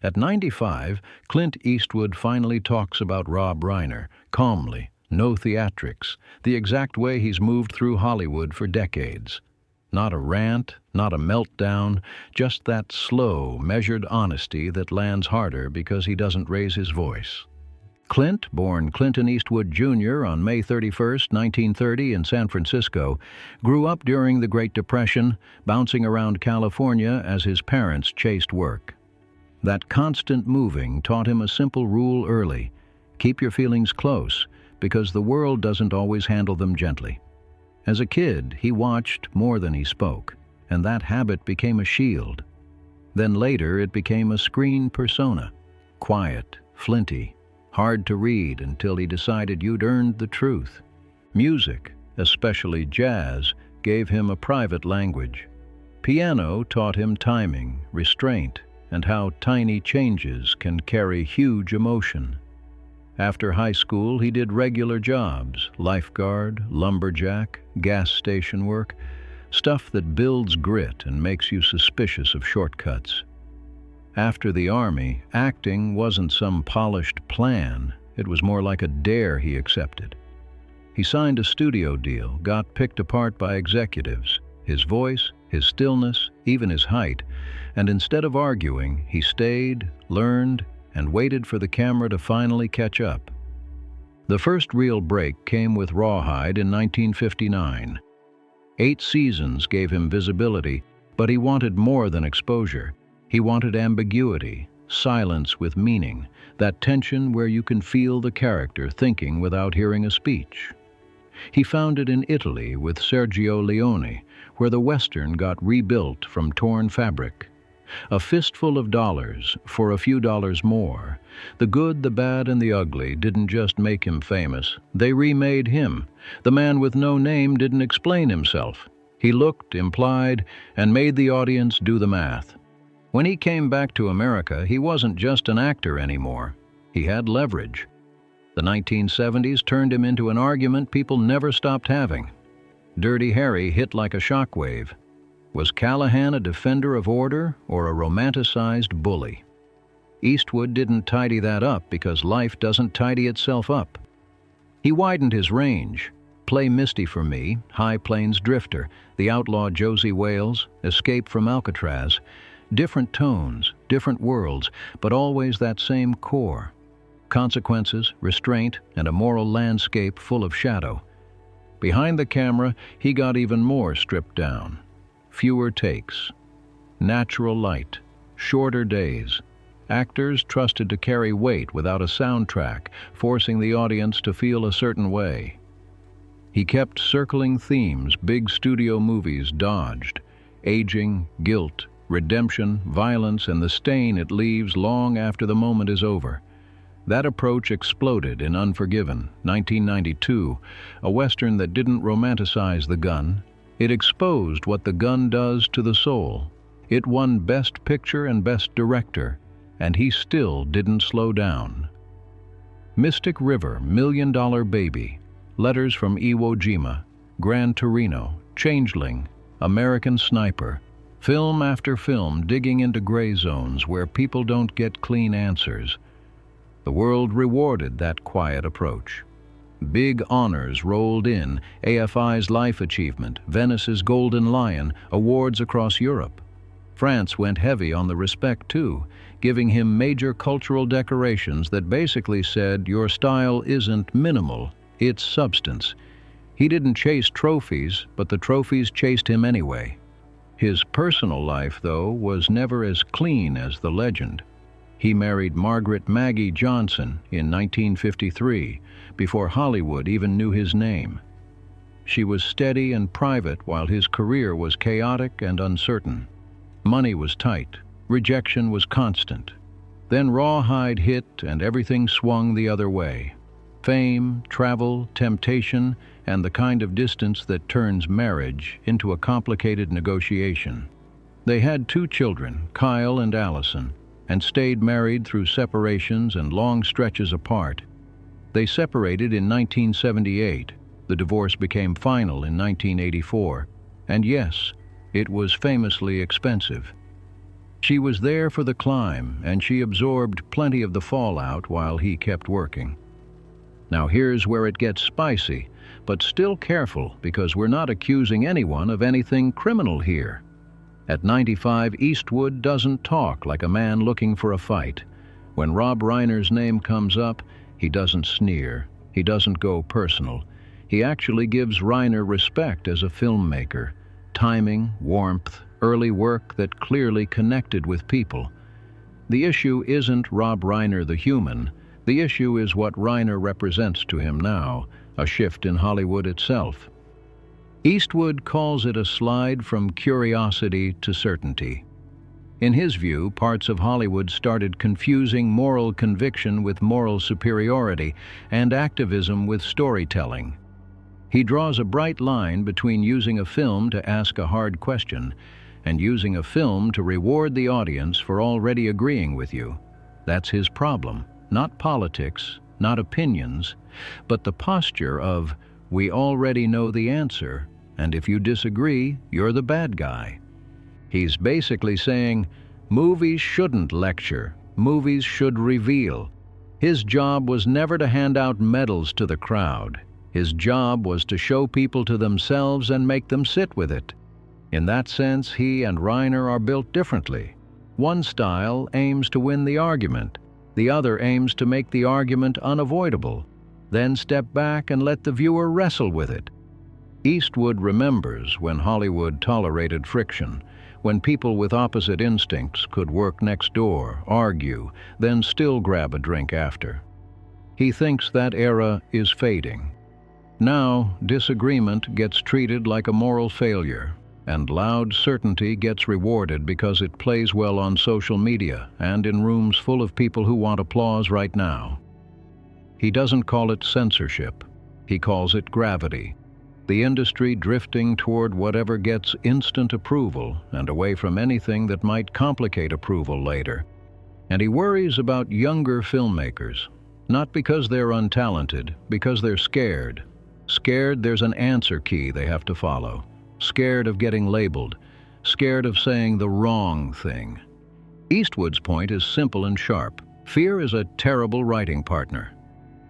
At 95, Clint Eastwood finally talks about Rob Reiner, calmly, no theatrics, the exact way he's moved through Hollywood for decades. Not a rant, not a meltdown, just that slow, measured honesty that lands harder because he doesn't raise his voice. Clint, born Clinton Eastwood Jr. on May 31, 1930 in San Francisco, grew up during the Great Depression, bouncing around California as his parents chased work. That constant moving taught him a simple rule early: keep your feelings close, because the world doesn't always handle them gently. As a kid, he watched more than he spoke, and that habit became a shield. Then later it became a screen persona, quiet, flinty, hard to read until he decided you'd earned the truth. Music, especially jazz, gave him a private language. Piano taught him timing, restraint, and how tiny changes can carry huge emotion. After high school, he did regular jobs: lifeguard, lumberjack, gas station work, stuff that builds grit and makes you suspicious of shortcuts. After the Army, acting wasn't some polished plan. It was more like a dare he accepted. He signed a studio deal, got picked apart by executives, his voice, his stillness, even his height, and instead of arguing, he stayed, learned, and waited for the camera to finally catch up. The first real break came with Rawhide in 1959. 8 seasons gave him visibility, but he wanted more than exposure. He wanted ambiguity, silence with meaning, that tension where you can feel the character thinking without hearing a speech. He found it in Italy with Sergio Leone, where the Western got rebuilt from torn fabric. A fistful of dollars for a few dollars more. The good, the bad, and the ugly didn't just make him famous. They remade him. The man with no name didn't explain himself. He looked, implied, and made the audience do the math. When he came back to America, he wasn't just an actor anymore. He had leverage. The 1970s turned him into an argument people never stopped having. Dirty Harry hit like a shockwave. Was Callahan a defender of order or a romanticized bully? Eastwood didn't tidy that up because life doesn't tidy itself up. He widened his range. Play Misty for Me, High Plains Drifter, The Outlaw Josie Wales, Escape from Alcatraz. Different tones, different worlds, but always that same core. Consequences, restraint, and a moral landscape full of shadow. Behind the camera, he got even more stripped down. Fewer takes. Natural light. Shorter days. Actors trusted to carry weight without a soundtrack, forcing the audience to feel a certain way. He kept circling themes big studio movies dodged: aging, guilt, redemption, violence, and the stain it leaves long after the moment is over. That approach exploded in Unforgiven, 1992, a Western that didn't romanticize the gun. It exposed what the gun does to the soul. It won Best Picture and Best Director, and he still didn't slow down. Mystic River, Million Dollar Baby, Letters from Iwo Jima, Gran Torino, Changeling, American Sniper, film after film digging into gray zones where people don't get clean answers. The world rewarded that quiet approach. Big honors rolled in: AFI's Life Achievement, Venice's Golden Lion, awards across Europe. France went heavy on the respect too, giving him major cultural decorations that basically said, your style isn't minimal, it's substance. He didn't chase trophies, but the trophies chased him anyway. His personal life, though, was never as clean as the legend. He married Margaret Maggie Johnson in 1953, before Hollywood even knew his name. She was steady and private while his career was chaotic and uncertain. Money was tight, rejection was constant. Then Rawhide hit and everything swung the other way. Fame, travel, temptation, and the kind of distance that turns marriage into a complicated negotiation. They had 2 children, Kyle and Allison, and stayed married through separations and long stretches apart. They separated in 1978. The divorce became final in 1984. And yes, it was famously expensive. She was there for the climb, and she absorbed plenty of the fallout while he kept working. Now here's where it gets spicy, but still careful, because we're not accusing anyone of anything criminal here. At 95, Eastwood doesn't talk like a man looking for a fight. When Rob Reiner's name comes up, he doesn't sneer. He doesn't go personal. He actually gives Reiner respect as a filmmaker. Timing, warmth, early work that clearly connected with people. The issue isn't Rob Reiner the human. The issue is what Reiner represents to him now, a shift in Hollywood itself. Eastwood calls it a slide from curiosity to certainty. In his view, parts of Hollywood started confusing moral conviction with moral superiority and activism with storytelling. He draws a bright line between using a film to ask a hard question and using a film to reward the audience for already agreeing with you. That's his problem, not politics, not opinions, but the posture of, we already know the answer, and if you disagree, you're the bad guy. He's basically saying, movies shouldn't lecture, movies should reveal. His job was never to hand out medals to the crowd. His job was to show people to themselves and make them sit with it. In that sense, he and Reiner are built differently. One style aims to win the argument. The other aims to make the argument unavoidable, then step back and let the viewer wrestle with it. Eastwood remembers when Hollywood tolerated friction, when people with opposite instincts could work next door, argue, then still grab a drink after. He thinks that era is fading. Now, disagreement gets treated like a moral failure, and loud certainty gets rewarded because it plays well on social media and in rooms full of people who want applause right now. He doesn't call it censorship. He calls it gravity. The industry drifting toward whatever gets instant approval and away from anything that might complicate approval later. And he worries about younger filmmakers, not because they're untalented, because they're scared. Scared there's an answer key they have to follow. Scared of getting labeled. Scared of saying the wrong thing. Eastwood's point is simple and sharp. Fear is a terrible writing partner.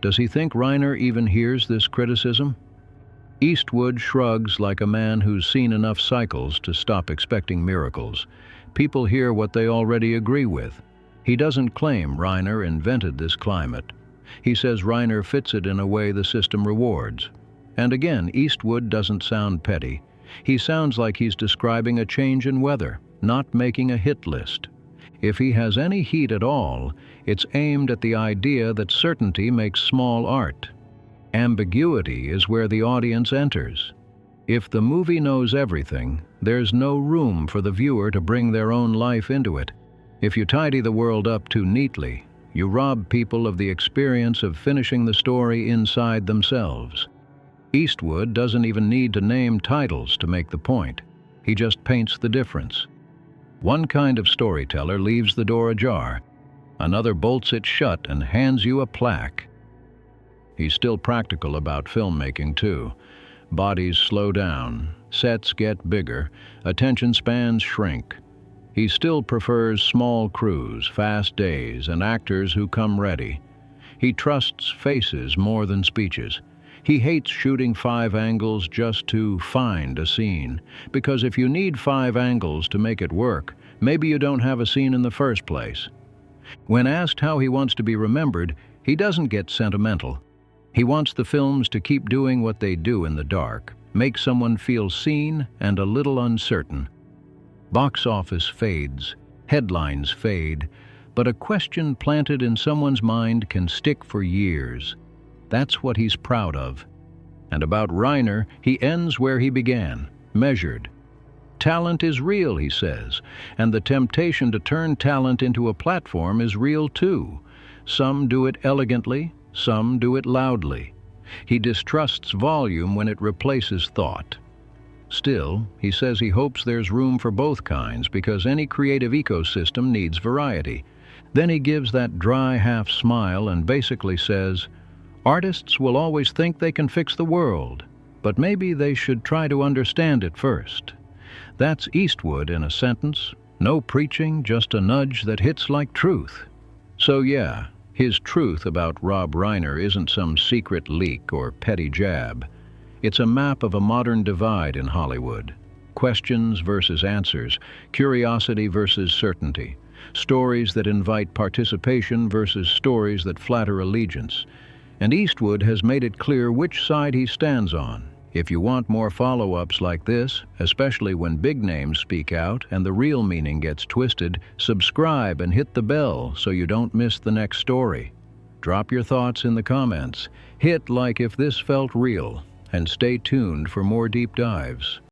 Does he think Reiner even hears this criticism? Eastwood shrugs like a man who's seen enough cycles to stop expecting miracles. People hear what they already agree with. He doesn't claim Reiner invented this climate. He says Reiner fits it in a way the system rewards. And again, Eastwood doesn't sound petty. He sounds like he's describing a change in weather, not making a hit list. If he has any heat at all, it's aimed at the idea that certainty makes small art. Ambiguity is where the audience enters. If the movie knows everything, there's no room for the viewer to bring their own life into it. If you tidy the world up too neatly, you rob people of the experience of finishing the story inside themselves. Eastwood doesn't even need to name titles to make the point. He just paints the difference. One kind of storyteller leaves the door ajar. Another bolts it shut and hands you a plaque. He's still practical about filmmaking, too. Bodies slow down, sets get bigger, attention spans shrink. He still prefers small crews, fast days, and actors who come ready. He trusts faces more than speeches. He hates shooting 5 angles just to find a scene, because if you need 5 angles to make it work, maybe you don't have a scene in the first place. When asked how he wants to be remembered, he doesn't get sentimental. He wants the films to keep doing what they do in the dark, make someone feel seen and a little uncertain. Box office fades, headlines fade, but a question planted in someone's mind can stick for years. That's what he's proud of. And about Reiner, he ends where he began, measured. Talent is real, he says, and the temptation to turn talent into a platform is real too. Some do it elegantly, some do it loudly. He distrusts volume when it replaces thought. Still, he says he hopes there's room for both kinds because any creative ecosystem needs variety. Then he gives that dry half smile and basically says, artists will always think they can fix the world, but maybe they should try to understand it first. That's Eastwood in a sentence, No preaching, just a nudge that hits like truth. So yeah, his truth about Rob Reiner isn't some secret leak or petty jab. It's a map of a modern divide in Hollywood. Questions versus answers, curiosity versus certainty, stories that invite participation versus stories that flatter allegiance. And Eastwood has made it clear which side he stands on. If you want more follow-ups like this, especially when big names speak out and the real meaning gets twisted, subscribe and hit the bell so you don't miss the next story. Drop your thoughts in the comments, hit like if this felt real, and stay tuned for more deep dives.